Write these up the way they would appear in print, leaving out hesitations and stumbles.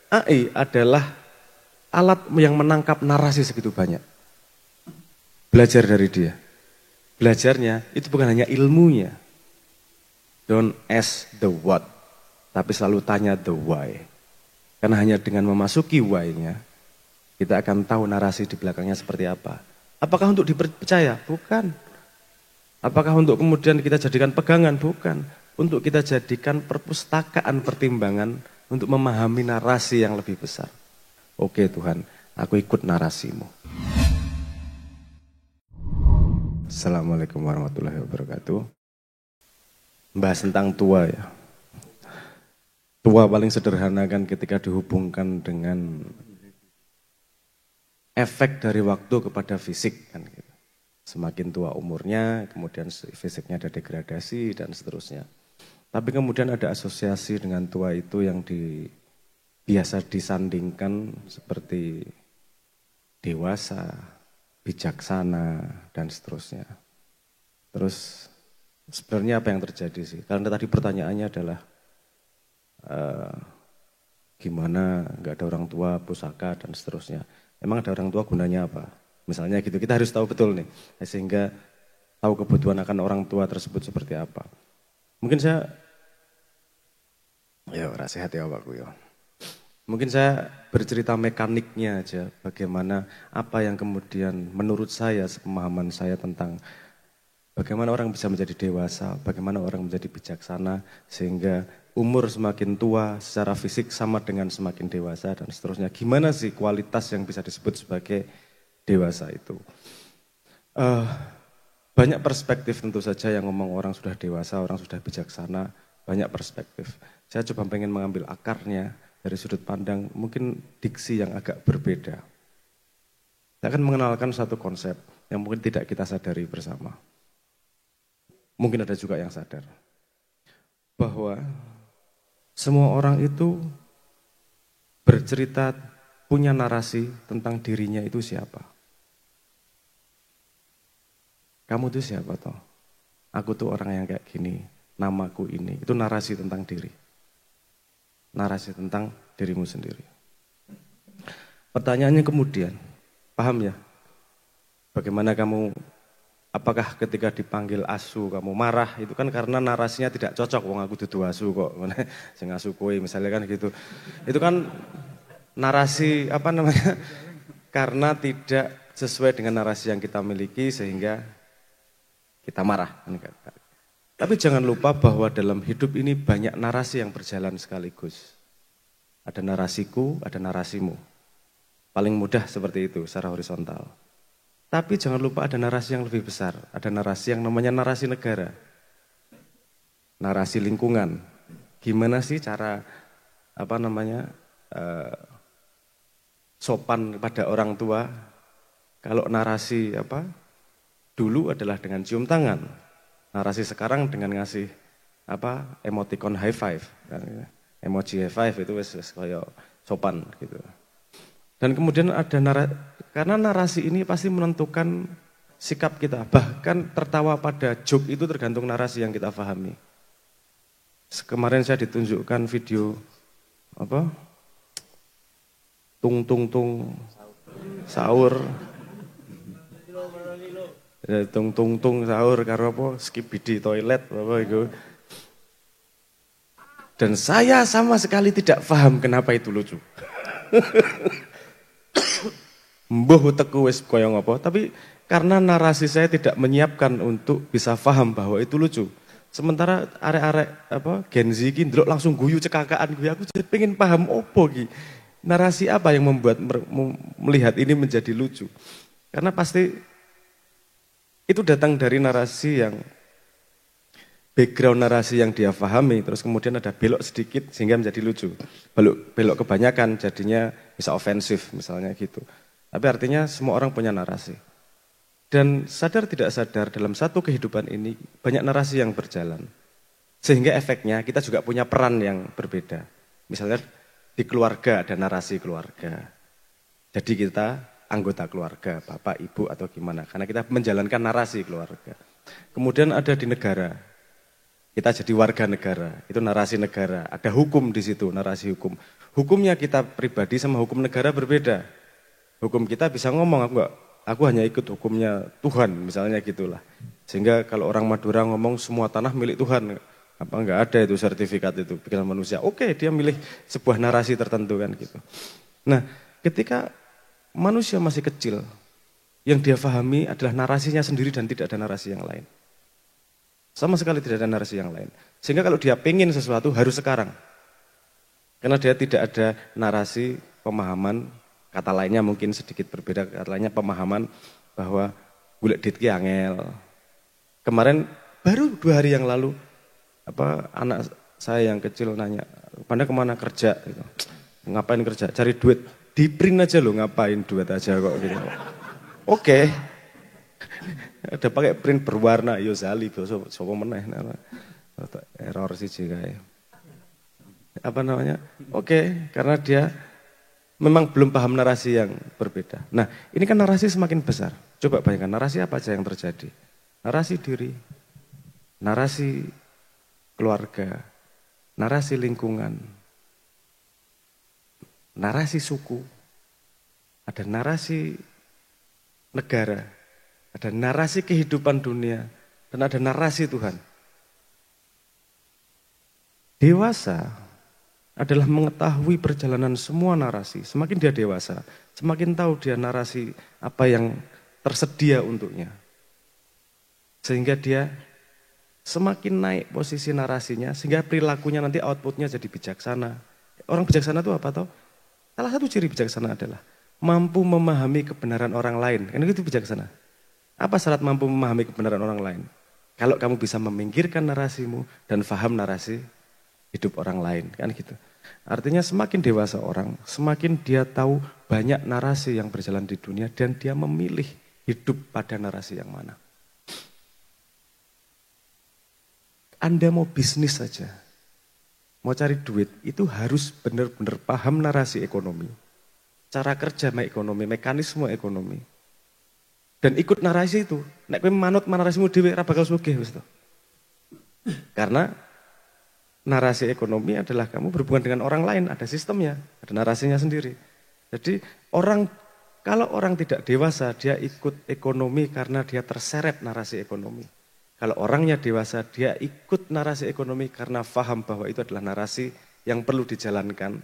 AI adalah alat yang menangkap narasi segitu banyak. Belajar dari dia. Belajarnya itu bukan hanya ilmunya. Don't ask the what, tapi selalu tanya the why. Karena hanya dengan memasuki why-nya, kita akan tahu narasi di belakangnya seperti apa. Apakah untuk dipercaya? Bukan. Apakah untuk kemudian kita jadikan pegangan? Bukan. Untuk kita jadikan perpustakaan pertimbangan untuk memahami narasi yang lebih besar. Oke Tuhan, aku ikut narasimu. Assalamualaikum warahmatullahi wabarakatuh. Bahas tentang tua ya. Tua paling sederhana kan ketika dihubungkan dengan efek dari waktu kepada fisik kan gitu. Semakin tua umurnya, kemudian fisiknya ada degradasi dan seterusnya. Tapi kemudian ada asosiasi dengan tua itu yang biasa disandingkan seperti dewasa, bijaksana dan seterusnya. Terus sebenarnya apa yang terjadi sih? Karena tadi pertanyaannya adalah gimana nggak ada orang tua, pusaka dan seterusnya. Emang ada orang tua gunanya apa? Misalnya gitu, kita harus tahu betul nih, sehingga tahu kebutuhan akan orang tua tersebut seperti apa. Mungkin saya, ya sehat ya Pak ya. Mungkin saya bercerita mekaniknya aja, bagaimana apa yang kemudian menurut saya, pemahaman saya tentang bagaimana orang bisa menjadi dewasa, bagaimana orang menjadi bijaksana, sehingga umur semakin tua secara fisik sama dengan semakin dewasa dan seterusnya. Gimana sih kualitas yang bisa disebut sebagai dewasa itu? Banyak perspektif tentu saja yang ngomong orang sudah dewasa, orang sudah bijaksana, banyak perspektif. Saya coba pengen mengambil akarnya dari sudut pandang mungkin diksi yang agak berbeda. Saya akan mengenalkan satu konsep yang mungkin tidak kita sadari bersama. Mungkin ada juga yang sadar. Bahwa semua orang itu bercerita, punya narasi tentang dirinya itu siapa. Kamu itu siapa toh? Aku tuh orang yang kayak gini, namaku ini. Itu narasi tentang diri. Narasi tentang dirimu sendiri. Pertanyaannya kemudian, paham ya? Bagaimana kamu, apakah ketika dipanggil asu kamu marah? Itu kan karena narasinya tidak cocok. Wong aku dudu asu kok. Sing asu kowe misalnya kan gitu. Itu kan narasi apa namanya? Karena tidak sesuai dengan narasi yang kita miliki sehingga kita marah. Tapi jangan lupa bahwa dalam hidup ini banyak narasi yang berjalan sekaligus. Ada narasiku, ada narasimu. Paling mudah seperti itu secara horizontal. Tapi jangan lupa ada narasi yang lebih besar. Ada narasi yang namanya narasi negara. Narasi lingkungan. Gimana sih cara sopan pada orang tua? Kalau narasi dulu adalah dengan cium tangan. Narasi sekarang dengan ngasih emoticon high five. Emoji high five itu wis kayak sopan gitu. Dan kemudian ada karena narasi ini pasti menentukan sikap kita. Bahkan tertawa pada joke itu tergantung narasi yang kita pahami. Kemarin saya ditunjukkan video tung tung tung sahur. Tung tung tung sahur karo apa skibidi toilet apa itu. Dan saya sama sekali tidak paham kenapa itu lucu. Mbuh utekku wis koyo ngopo, tapi karena narasi saya tidak menyiapkan untuk bisa paham bahwa itu lucu. Sementara arek-arek Gen Z iki ndelok langsung guyu cekakaan gue, aku jadi pengen paham opo iki. Narasi apa yang membuat melihat ini menjadi lucu? Karena pasti itu datang dari narasi yang background narasi yang dia pahami, terus kemudian ada belok sedikit sehingga menjadi lucu. Belok kebanyakan jadinya bisa ofensif misalnya gitu. Tapi artinya semua orang punya narasi. Dan sadar tidak sadar dalam satu kehidupan ini banyak narasi yang berjalan. Sehingga efeknya kita juga punya peran yang berbeda. Misalnya di keluarga ada narasi keluarga. Jadi kita anggota keluarga, bapak, ibu atau gimana. Karena kita menjalankan narasi keluarga. Kemudian ada di negara. Kita jadi warga negara, itu narasi negara. Ada hukum di situ, narasi hukum. hukumnya kita pribadi sama hukum negara berbeda. Hukum kita bisa ngomong, aku hanya ikut hukumnya Tuhan, misalnya gitulah. Sehingga kalau orang Madura ngomong semua tanah milik Tuhan, apa enggak ada itu sertifikat itu pikiran manusia. Oke, dia milih sebuah narasi tertentu kan gitu. Nah, ketika manusia masih kecil, yang dia pahami adalah narasinya sendiri dan tidak ada narasi yang lain. Sama sekali tidak ada narasi yang lain. Sehingga kalau dia pengen sesuatu harus sekarang. Karena dia tidak ada narasi, pemahaman, kata lainnya mungkin sedikit berbeda, kata lainnya pemahaman bahwa golek duit ki angel. Kemarin baru 2 hari yang lalu anak saya yang kecil nanya, "Panda kemana kerja?" Gitu. Ngapain kerja? Cari duit. Di print aja loh, ngapain duit aja kok gitu. Oke. Ada pakai print berwarna, yo Zali, sopo meneh. Error sih kayak. Apa namanya? Oke, karena dia memang belum paham narasi yang berbeda. Nah, ini kan narasi semakin besar. Coba bayangkan narasi apa aja yang terjadi. Narasi diri, narasi keluarga, narasi lingkungan, narasi suku, ada narasi negara, ada narasi kehidupan dunia, dan ada narasi Tuhan. Dewasa adalah mengetahui perjalanan semua narasi. Semakin dia dewasa, semakin tahu dia narasi apa yang tersedia untuknya. Sehingga dia semakin naik posisi narasinya, sehingga perilakunya nanti outputnya jadi bijaksana. Orang bijaksana itu apa toh? Salah satu ciri bijaksana adalah mampu memahami kebenaran orang lain. Kan itu bijaksana. Apa syarat mampu memahami kebenaran orang lain? Kalau kamu bisa meminggirkan narasimu dan paham narasi hidup orang lain, kan gitu. Artinya semakin dewasa orang, semakin dia tahu banyak narasi yang berjalan di dunia dan dia memilih hidup pada narasi yang mana. Anda mau bisnis saja, mau cari duit, itu harus benar-benar paham narasi ekonomi. Cara kerja ekonomi, mekanisme ekonomi. Dan ikut narasi itu. Nek kowe manut narasimu dhewe ora bakal sugih wis to. Karena narasi ekonomi adalah kamu berhubungan dengan orang lain, ada sistemnya, ada narasinya sendiri. Jadi kalau orang tidak dewasa, dia ikut ekonomi karena dia terseret narasi ekonomi. Kalau orangnya dewasa, dia ikut narasi ekonomi karena paham bahwa itu adalah narasi yang perlu dijalankan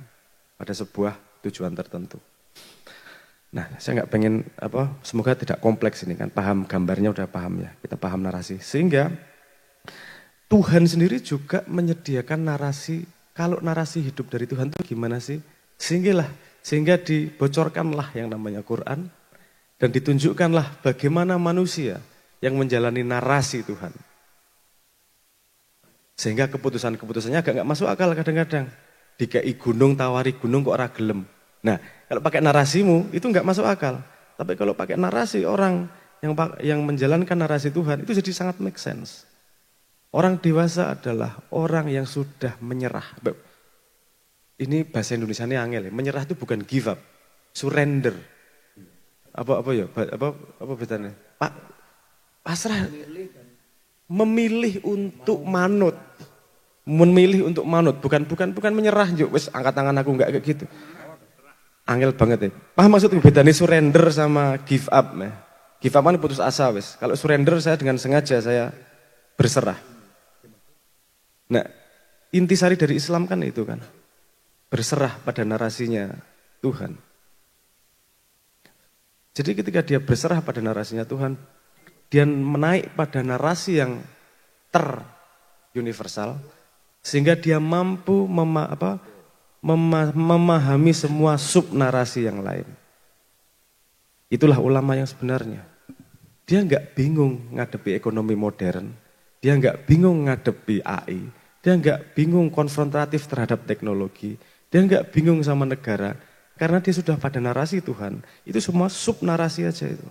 pada sebuah tujuan tertentu. Nah, saya nggak pengen semoga tidak kompleks ini kan, paham gambarnya udah paham ya, kita paham narasi. Sehingga Tuhan sendiri juga menyediakan narasi, kalau narasi hidup dari Tuhan itu gimana sih? Sehingga dibocorkanlah yang namanya Quran dan ditunjukkanlah bagaimana manusia yang menjalani narasi Tuhan. Sehingga keputusannya agak nggak masuk akal kadang-kadang. Dikai gunung, tawari gunung kok ora gelem. Nah, kalau pakai narasimu itu nggak masuk akal. Tapi kalau pakai narasi orang yang menjalankan narasi Tuhan itu jadi sangat make sense. Orang dewasa adalah orang yang sudah menyerah. Ini bahasa Indonesia ini angel ya. Menyerah itu bukan give up, surrender. Apa bedanya? Pasrah. Memilih untuk manut. Memilih untuk manut, bukan menyerah. Wes angkat tangan aku enggak kayak gitu. Angel banget ya. Paham maksudnya bedanya surrender sama give up ya. Give up kan putus asa wes. Kalau surrender saya dengan sengaja saya berserah. Nah, intisari dari Islam kan itu kan. Berserah pada narasinya Tuhan. Jadi ketika dia berserah pada narasinya Tuhan, dia menaik pada narasi yang universal, sehingga dia mampu memahami semua sub narasi yang lain. Itulah ulama yang sebenarnya. Dia nggak bingung ngadepi ekonomi modern, dia nggak bingung ngadepi AI, dia nggak bingung konfrontatif terhadap teknologi, dia nggak bingung sama negara, karena dia sudah pada narasi Tuhan. Itu semua sub narasi aja itu.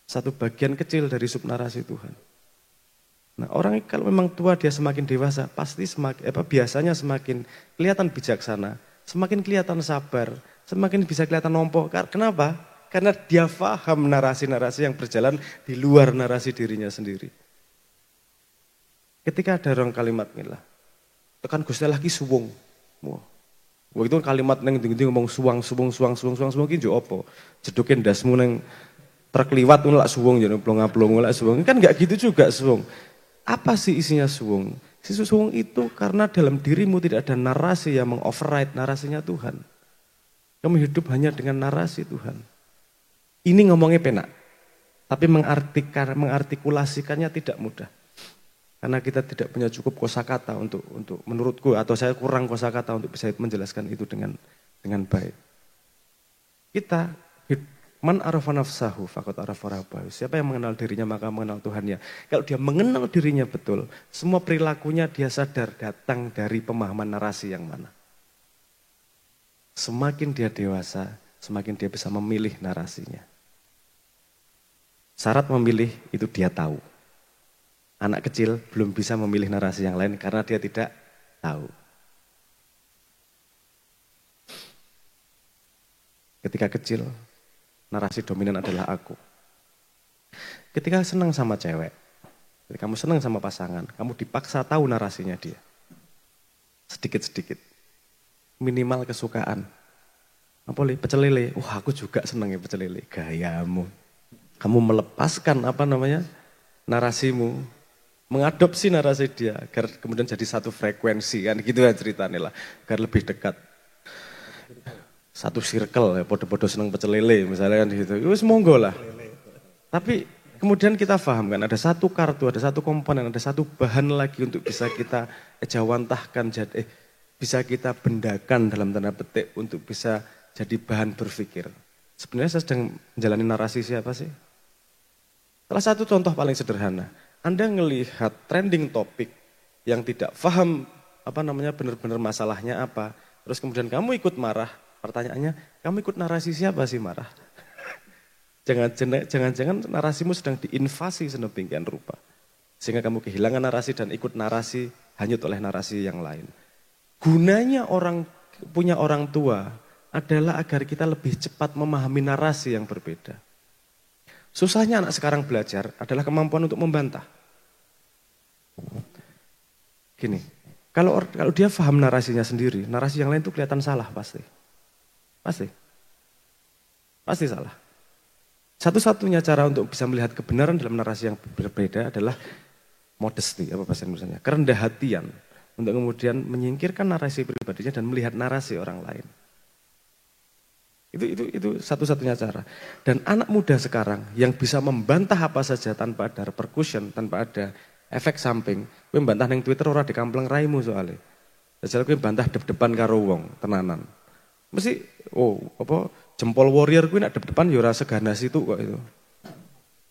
Satu bagian kecil dari sub narasi Tuhan. Nah, orang kalau memang tua dia semakin dewasa, pasti biasanya semakin kelihatan bijaksana, semakin kelihatan sabar, semakin bisa kelihatan nompo. Kenapa? Karena dia paham narasi-narasi yang berjalan di luar narasi dirinya sendiri. Ketika ada orang kalimat inilah, tekan Gusti lagi suwung. Wah itu kalimat neng tinggi ngomong suwang ki njo apa? Jedukin dasmu neng truk liwat lak suwung jadi plong-plong lak suwung. Kan enggak gitu juga suwung. Apa sih isinya suwung? Si suwung itu karena dalam dirimu tidak ada narasi yang mengoverride narasinya Tuhan. Kamu hidup hanya dengan narasi Tuhan. Ini ngomongnya penak. Tapi mengartikulasikannya tidak mudah. Karena kita tidak punya cukup kosakata untuk menurutku atau saya kurang kosakata untuk bisa menjelaskan itu dengan baik. Kita man arafa nafsahu faqad arafa rabbahu. Siapa yang mengenal dirinya maka mengenal Tuhannya. Kalau dia mengenal dirinya betul, semua perilakunya dia sadar datang dari pemahaman narasi yang mana. Semakin dia dewasa, semakin dia bisa memilih narasinya. Syarat memilih itu dia tahu. Anak kecil belum bisa memilih narasi yang lain karena dia tidak tahu. Ketika kecil, narasi dominan adalah aku. Ketika senang sama cewek, ketika kamu senang sama pasangan, kamu dipaksa tahu narasinya dia. Sedikit-sedikit. Minimal kesukaan. Apa li? Pecel lele. Wah aku juga senang ya pecel lele. Gayamu. Kamu melepaskan narasimu. Mengadopsi narasi dia agar kemudian jadi satu frekuensi kan gitu ya ceritanya lah agar lebih dekat satu circle ya podo-podo seneng pecel lele misalnya kan gitu itu monggo lah tapi kemudian kita paham kan ada satu kartu ada satu komponen ada satu bahan lagi untuk bisa kita ejawantahkan bisa kita bendakan dalam tanda petik untuk bisa jadi bahan berpikir sebenarnya saya sedang menjalani narasi siapa sih salah satu contoh paling sederhana Anda ngelihat trending topik yang tidak paham benar-benar masalahnya apa, terus kemudian kamu ikut marah, pertanyaannya, kamu ikut narasi siapa sih marah? Jangan-jangan narasimu sedang diinvasi sedemikian rupa. Sehingga kamu kehilangan narasi dan ikut narasi, hanyut oleh narasi yang lain. Gunanya punya orang tua adalah agar kita lebih cepat memahami narasi yang berbeda. Susahnya anak sekarang belajar adalah kemampuan untuk membantah. Gini, kalau dia paham narasinya sendiri, narasi yang lain itu kelihatan salah pasti. Pasti salah. Satu-satunya cara untuk bisa melihat kebenaran dalam narasi yang berbeda adalah modesty, apa bahasa Indonesianya, kerendah hatian. Untuk kemudian menyingkirkan narasi pribadinya dan melihat narasi orang lain. Itu satu-satunya cara. Dan anak muda sekarang yang bisa membantah apa saja tanpa ada repercussion, tanpa ada efek samping. Kowe mbantah ning Twitter ora dikampleng raimu soalnya. Jajal kowe bantah dep-depan karo wong, tenanan. Mesti jempol warrior kuwi nek dep-depan ya ora seganas itu kok itu.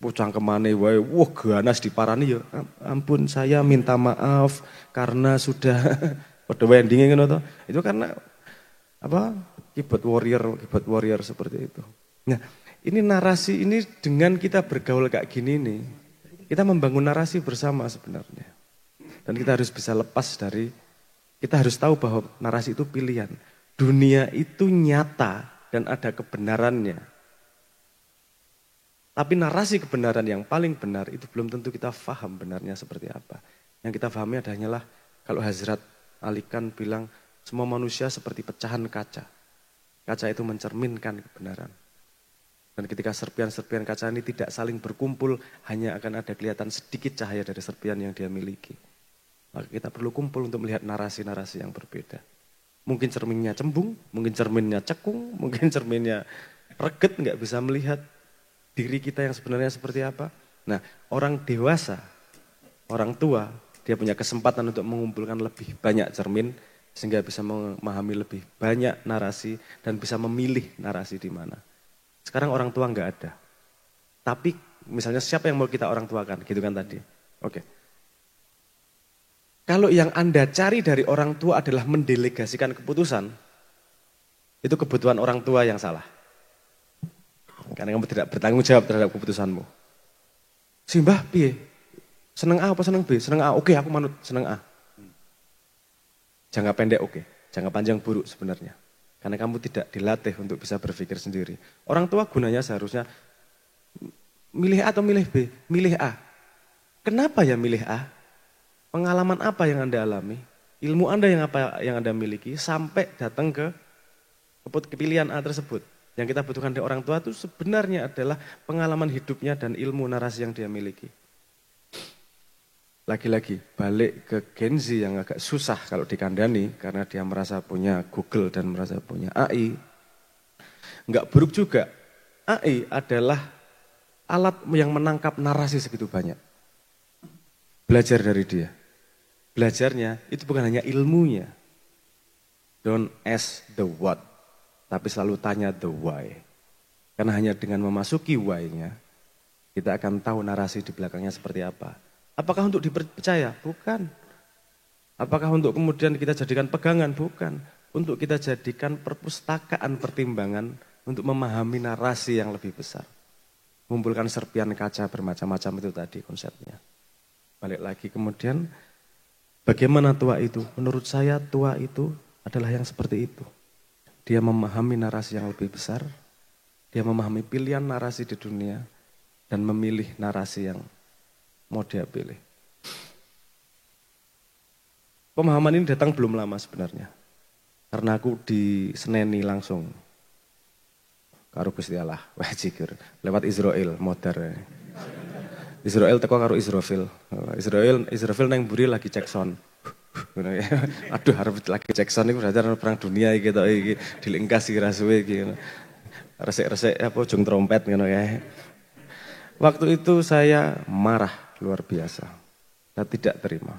Cangkemane wae, wah ganas diparani ya. Ampun saya minta maaf karena sudah padha wae endinge ngono to. Itu karena keyboard warrior seperti itu. Nah, ini narasi ini dengan kita bergaul kayak gini nih, kita membangun narasi bersama sebenarnya. Dan kita harus bisa lepas kita harus tahu bahwa narasi itu pilihan. Dunia itu nyata dan ada kebenarannya. Tapi narasi kebenaran yang paling benar itu belum tentu kita paham benarnya seperti apa. Yang kita pahami adalah kalau Hazrat Ali Khan bilang semua manusia seperti pecahan kaca. Kaca itu mencerminkan kebenaran. Dan ketika serpian-serpian kaca ini tidak saling berkumpul, hanya akan ada kelihatan sedikit cahaya dari serpian yang dia miliki. Maka kita perlu kumpul untuk melihat narasi-narasi yang berbeda. Mungkin cerminnya cembung, mungkin cerminnya cekung, mungkin cerminnya reget, nggak bisa melihat diri kita yang sebenarnya seperti apa. Nah, orang dewasa, orang tua, dia punya kesempatan untuk mengumpulkan lebih banyak cermin, sehingga bisa memahami lebih banyak narasi dan bisa memilih narasi di mana. Sekarang orang tua nggak ada. Tapi misalnya siapa yang mau kita orang tuakan, gitu kan tadi. Oke. Kalau yang Anda cari dari orang tua adalah mendelegasikan keputusan, itu kebutuhan orang tua yang salah. Karena kamu tidak bertanggung jawab terhadap keputusanmu. Simbah piye? Seneng A apa seneng B? Seneng A, oke aku manut seneng A. Jangka pendek oke, jangka panjang buruk sebenarnya. Karena kamu tidak dilatih untuk bisa berpikir sendiri. Orang tua gunanya seharusnya milih A atau milih B? Milih A. Kenapa ya milih A? Pengalaman apa yang Anda alami? ilmu Anda yang apa yang Anda miliki sampai datang ke pilihan A tersebut. Yang kita butuhkan dari orang tua itu sebenarnya adalah pengalaman hidupnya dan ilmu narasi yang dia miliki. Lagi-lagi balik ke Gen Z yang agak susah kalau dikandani karena dia merasa punya Google dan merasa punya AI. Enggak buruk juga. AI adalah alat yang menangkap narasi segitu banyak. Belajar dari dia. Belajarnya itu bukan hanya ilmunya. Don't ask the what, tapi selalu tanya the why. Karena hanya dengan memasuki why-nya, kita akan tahu narasi di belakangnya seperti apa. Apakah untuk dipercaya? Bukan. Apakah untuk kemudian kita jadikan pegangan? Bukan. Untuk kita jadikan perpustakaan pertimbangan untuk memahami narasi yang lebih besar. Mengumpulkan serpian kaca bermacam-macam itu tadi konsepnya. Balik lagi kemudian, bagaimana tua itu? Menurut saya tua itu adalah yang seperti itu. Dia memahami narasi yang lebih besar, dia memahami pilihan narasi di dunia, dan memilih narasi yang mau dia pilih. Pemahaman ini datang belum lama sebenarnya. Karena aku diseneni langsung. Karo Gusti Allah, wajikur. Lewat Israel, modern. Israel teko karo Israfil. Israfil nang mburi lagi cek sound. Aduh harap lagi cek sound itu berarti perang dunia iki to iki dilengkas kira suwe iki. Resek-resek apa ujung trompet ngono ya. Waktu itu saya marah luar biasa. Saya tidak terima.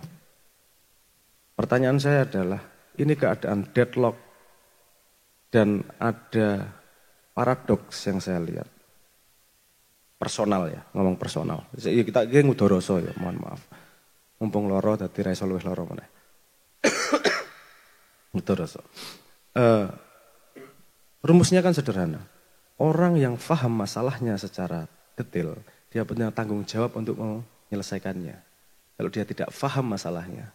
Pertanyaan saya adalah, ini keadaan deadlock dan ada paradoks yang saya lihat. Personal ya, ngomong personal. Kita ngudoroso ya, mohon maaf. Mumpung loro dadi ra iso luwih loro meneh. Ngudoroso. Rumusnya kan sederhana. Orang yang paham masalahnya secara detail, dia punya tanggung jawab untuk menyelesaikannya. Kalau dia tidak paham masalahnya,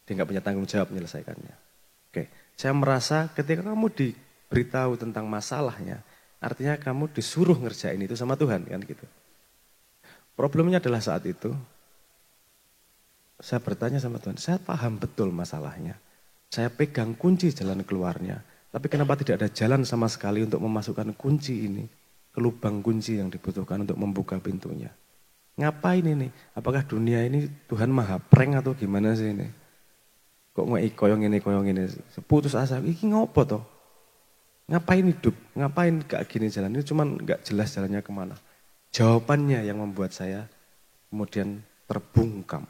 dia nggak punya tanggung jawab menyelesaikannya. Oke, saya merasa ketika kamu diberitahu tentang masalahnya, artinya kamu disuruh ngerjain itu sama Tuhan kan gitu. Problemnya adalah saat itu, saya bertanya sama Tuhan, saya paham betul masalahnya. Saya pegang kunci jalan keluarnya, tapi kenapa tidak ada jalan sama sekali untuk memasukkan kunci ini ke lubang kunci yang dibutuhkan untuk membuka pintunya. Ngapain ini? Apakah dunia ini Tuhan maha prank atau gimana sih ini? Kok koyong ini. Putus asa, ini ngopo toh? Ngapain hidup? Ngapain gak gini jalan? Ini cuman gak jelas jalannya kemana. Jawabannya yang membuat saya kemudian terbungkam.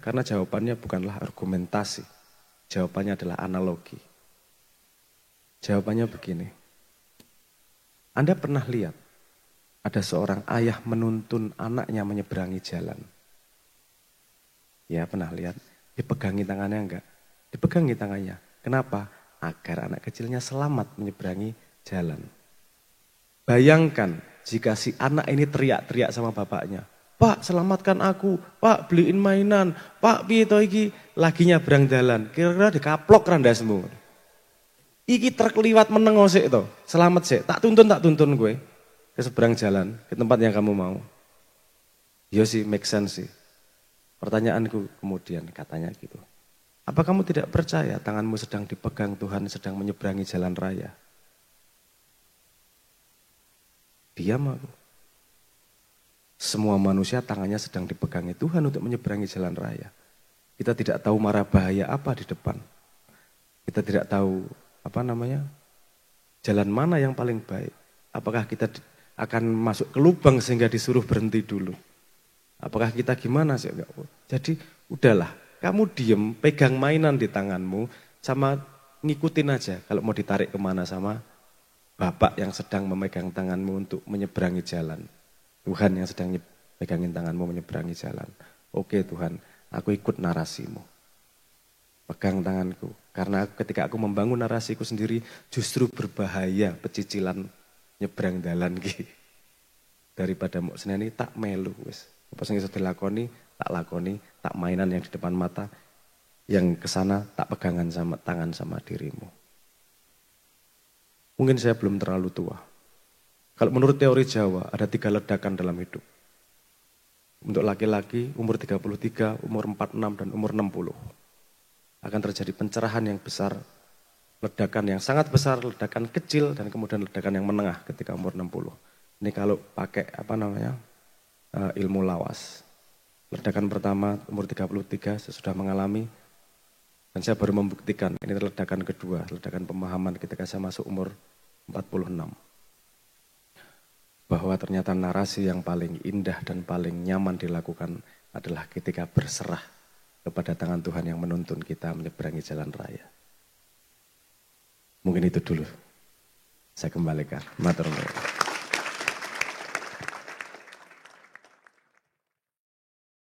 Karena jawabannya bukanlah argumentasi. Jawabannya adalah analogi. Jawabannya begini. Anda pernah lihat ada seorang ayah menuntun anaknya menyeberangi jalan? Ya pernah lihat. Dipegangi tangannya enggak? Dipegangi tangannya. Kenapa? Agar anak kecilnya selamat menyeberangi jalan. Bayangkan jika si anak ini teriak-teriak sama bapaknya. Pak selamatkan aku, Pak beliin mainan, Pak piye to iki lagi nyebrang jalan. Kira-kira dikaplok randasmu. Iki truk liwat meneng sik to. Selamat sik, tak tuntun gue ke seberang jalan, ke tempat yang kamu mau. Iya sih, make sense sih. Pertanyaanku kemudian katanya gitu. Apa kamu tidak percaya tanganmu sedang dipegang Tuhan sedang menyeberangi jalan raya? Diam aku. Semua manusia tangannya sedang dipegangi Tuhan untuk menyeberangi jalan raya. Kita tidak tahu mara bahaya apa di depan. Kita tidak tahu jalan mana yang paling baik. Apakah kita akan masuk ke lubang sehingga disuruh berhenti dulu? Apakah kita gimana sih? Jadi udahlah, kamu diem, pegang mainan di tanganmu, sama ngikutin aja kalau mau ditarik kemana sama Bapak yang sedang memegang tanganmu untuk menyeberangi jalan. Tuhan yang sedang pegangin tanganmu menyeberangi jalan. Oke Tuhan, aku ikut narasimu. Pegang tanganku. Karena ketika aku membangun narasiku sendiri, justru berbahaya pecicilan nyebrang dalan ki. Daripada mau seneni tak melu wis. Apa sing iso dilakoni, tak lakoni, tak mainan yang di depan mata. Yang kesana tak pegangan sama tangan sama dirimu. Mungkin saya belum terlalu tua. Kalau menurut teori Jawa, ada 3 ledakan dalam hidup. Untuk laki-laki, umur 33, umur 46, dan umur 60. akan terjadi pencerahan yang besar, ledakan yang sangat besar, ledakan kecil, dan kemudian ledakan yang menengah ketika umur 60. Ini kalau pakai ilmu lawas. Ledakan pertama umur 33 saya sudah mengalami, dan saya baru membuktikan ini ledakan kedua, ledakan pemahaman ketika saya masuk umur 46. Bahwa ternyata narasi yang paling indah dan paling nyaman dilakukan adalah ketika berserah kepada tangan Tuhan yang menuntun kita menyeberangi jalan raya. Mungkin itu dulu. Saya kembalikan. Matur nuwun.